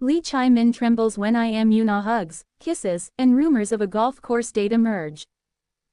Lee Chae-min trembles when I am Yoon-ah hugs, kisses, and rumors of a golf course date emerge.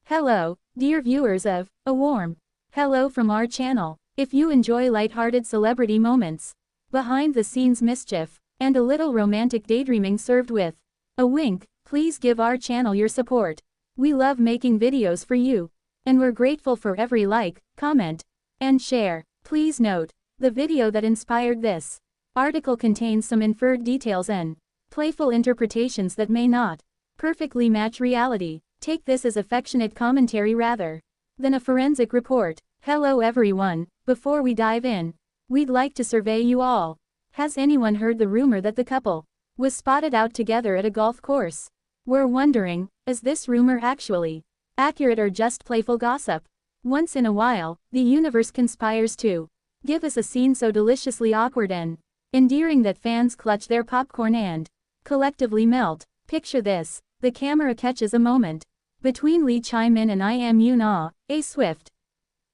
Hello, dear viewers of A Warm Hello from our channel. If you enjoy light-hearted celebrity moments, behind-the-scenes mischief, and a little romantic daydreaming served with a wink, please give our channel your support. We love making videos for you, and we're grateful for every like, comment, and share. Please note, the video that inspired this article contains some inferred details and playful interpretations that may not perfectly match reality. Take this as affectionate commentary rather than a forensic report. Hello everyone, before we dive in, we'd like to survey you all. Has anyone heard the rumor that the couple was spotted out together at a golf course? We're wondering, is this rumor actually accurate or just playful gossip? Once in a while, the universe conspires to give us a scene so deliciously awkward and endearing that fans clutch their popcorn and collectively melt. Picture this: the camera catches a moment between Lee Chae-min and I am Yoon-ah, a swift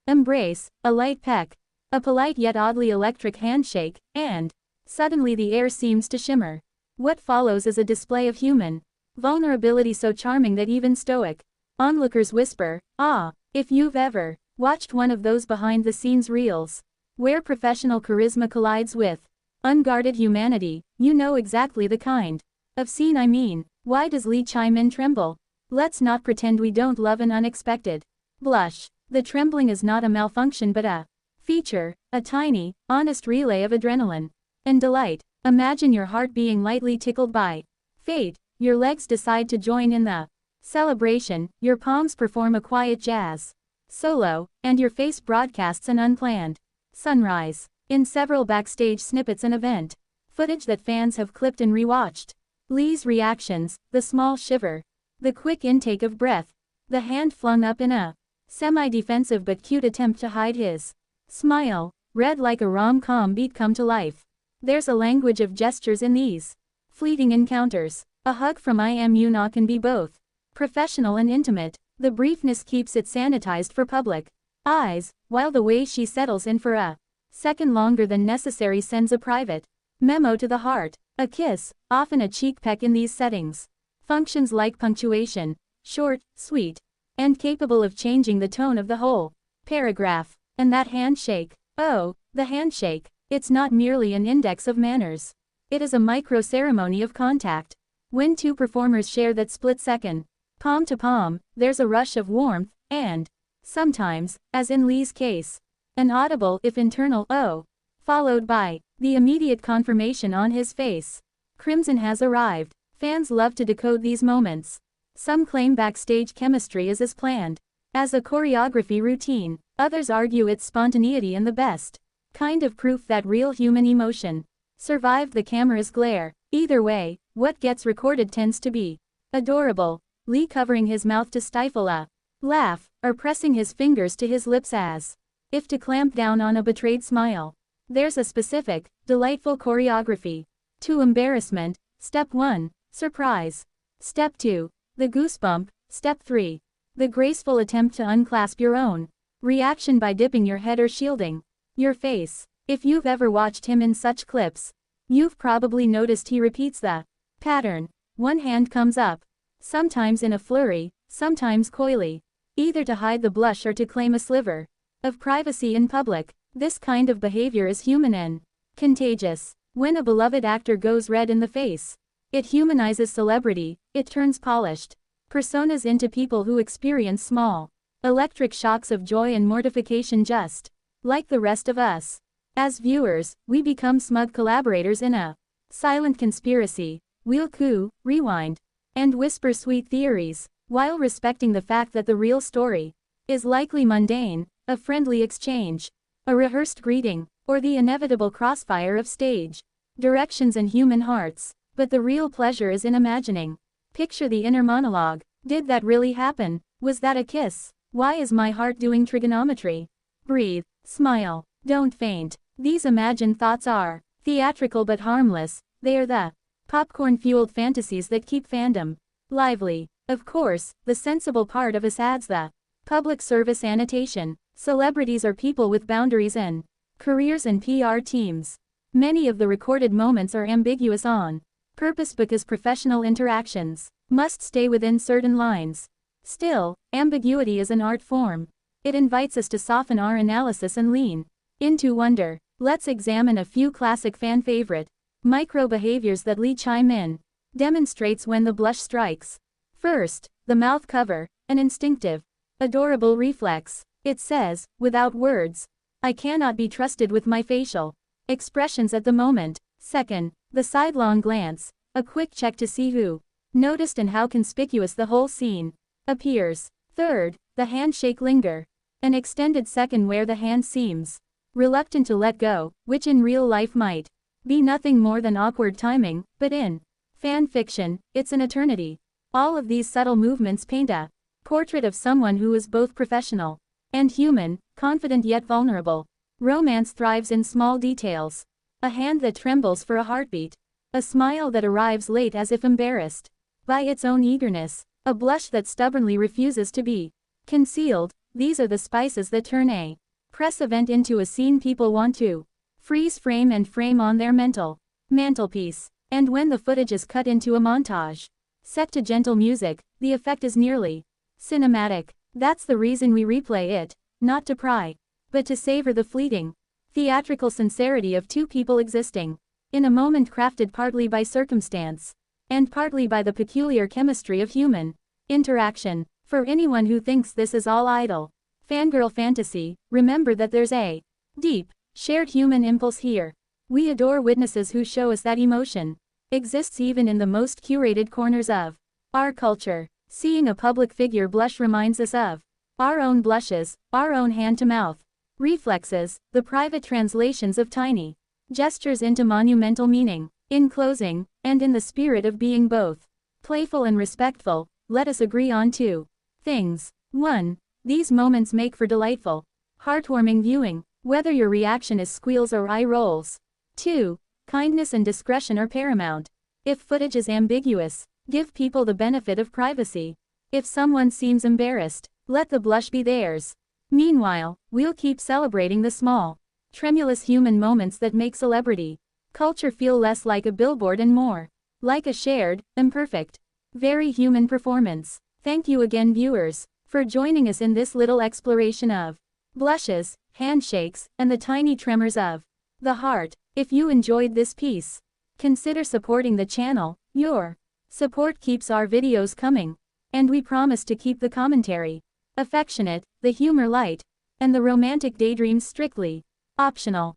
embrace, a light peck, a polite yet oddly electric handshake, and suddenly the air seems to shimmer. What follows is a display of human vulnerability so charming that even stoic onlookers whisper, "Ah." If you've ever watched one of those behind-the-scenes reels where professional charisma collides with unguarded humanity, you know exactly the kind of scene I mean. Why does Lee Chae-min tremble? Let's not pretend we don't love an unexpected blush. The trembling is not a malfunction but a feature, a tiny, honest relay of adrenaline and delight. Imagine your heart being lightly tickled by fate, your legs decide to join in the celebration, your palms perform a quiet jazz solo, and your face broadcasts an unplanned sunrise. In several backstage snippets and event footage that fans have clipped and rewatched, Lee's reactions, the small shiver, the quick intake of breath, the hand flung up in a semi-defensive but cute attempt to hide his smile, read like a rom-com beat come to life. There's a language of gestures in these fleeting encounters. A hug from I am Yoon-ah can be both professional and intimate. The briefness keeps it sanitized for public eyes, while the way she settles in for a second longer than necessary sends a private memo to the heart. A kiss, often a cheek peck in these settings, functions like punctuation, short, sweet, and capable of changing the tone of the whole paragraph. And that handshake, oh, the handshake, it's not merely an index of manners. It is a micro-ceremony of contact. When two performers share that split second, palm to palm, there's a rush of warmth, and sometimes, as in Lee's case, an audible if internal "oh," followed by the immediate confirmation on his face. Crimson has arrived. Fans love to decode these moments. Some claim backstage chemistry is as planned as a choreography routine. Others argue it's spontaneity and the best kind of proof that real human emotion survived the camera's glare. Either way, what gets recorded tends to be adorable. Lee covering his mouth to stifle a laugh, or pressing his fingers to his lips as if to clamp down on a betrayed smile. There's a specific, delightful choreography to embarrassment. Step 1, surprise. Step 2, the goosebump. Step 3, the graceful attempt to unclasp your own reaction by dipping your head or shielding your face. If you've ever watched him in such clips, you've probably noticed he repeats the pattern. One hand comes up, sometimes in a flurry, sometimes coyly, either to hide the blush or to claim a sliver of privacy in public. This kind of behavior is human and contagious. When a beloved actor goes red in the face, it humanizes celebrity. It turns polished personas into people who experience small electric shocks of joy and mortification just like the rest of us. As viewers, we become smug collaborators in a silent conspiracy. We'll coo, rewind, and whisper sweet theories, while respecting the fact that the real story is likely mundane, a friendly exchange, a rehearsed greeting, or the inevitable crossfire of stage directions and human hearts. But the real pleasure is in imagining. Picture the inner monologue. Did that really happen? Was that a kiss? Why is my heart doing trigonometry? Breathe, smile, don't faint. These imagined thoughts are theatrical but harmless. They are the popcorn-fueled fantasies that keep fandom lively. Of course, the sensible part of us adds the public service annotation. Celebrities are people with boundaries and careers and PR teams. Many of the recorded moments are ambiguous on purpose because professional interactions must stay within certain lines. Still, ambiguity is an art form. It invites us to soften our analysis and lean into wonder. Let's examine a few classic fan favorite micro behaviors that Chae-min demonstrates when the blush strikes. First, the mouth cover, an instinctive, adorable reflex. It says, without words, I cannot be trusted with my facial expressions at the moment. Second, the sidelong glance, a quick check to see who noticed and how conspicuous the whole scene appears. Third, the handshake linger, an extended second where the hand seems reluctant to let go, which in real life might be nothing more than awkward timing, but in fan fiction, it's an eternity. All of these subtle movements paint a portrait of someone who is both professional and human, confident yet vulnerable. Romance thrives in small details. A hand that trembles for a heartbeat. A smile that arrives late as if embarrassed by its own eagerness. A blush that stubbornly refuses to be concealed. These are the spices that turn a press event into a scene people want to freeze frame and frame on their mental mantelpiece. And when the footage is cut into a montage set to gentle music, the effect is nearly cinematic. That's the reason we replay it, not to pry, but to savor the fleeting, theatrical sincerity of two people existing in a moment crafted partly by circumstance and partly by the peculiar chemistry of human interaction. For anyone who thinks this is all idle fangirl fantasy, remember that there's a deep, shared human impulse here. We adore witnesses who show us that emotion exists even in the most curated corners of our culture. Seeing a public figure blush reminds us of our own blushes, our own hand-to-mouth reflexes, the private translations of tiny gestures into monumental meaning. In closing, and in the spirit of being both playful and respectful, let us agree on two things. 1. These moments make for delightful, heartwarming viewing, whether your reaction is squeals or eye rolls. 2. Kindness and discretion are paramount. If footage is ambiguous, give people the benefit of privacy. If someone seems embarrassed, let the blush be theirs. Meanwhile, we'll keep celebrating the small, tremulous human moments that make celebrity culture feel less like a billboard and more like a shared, imperfect, very human performance. Thank you again, viewers, for joining us in this little exploration of blushes, handshakes, and the tiny tremors of the heart. If you enjoyed this piece, consider supporting the channel. Your support keeps our videos coming, and we promise to keep the commentary affectionate, the humor light, and the romantic daydreams strictly optional.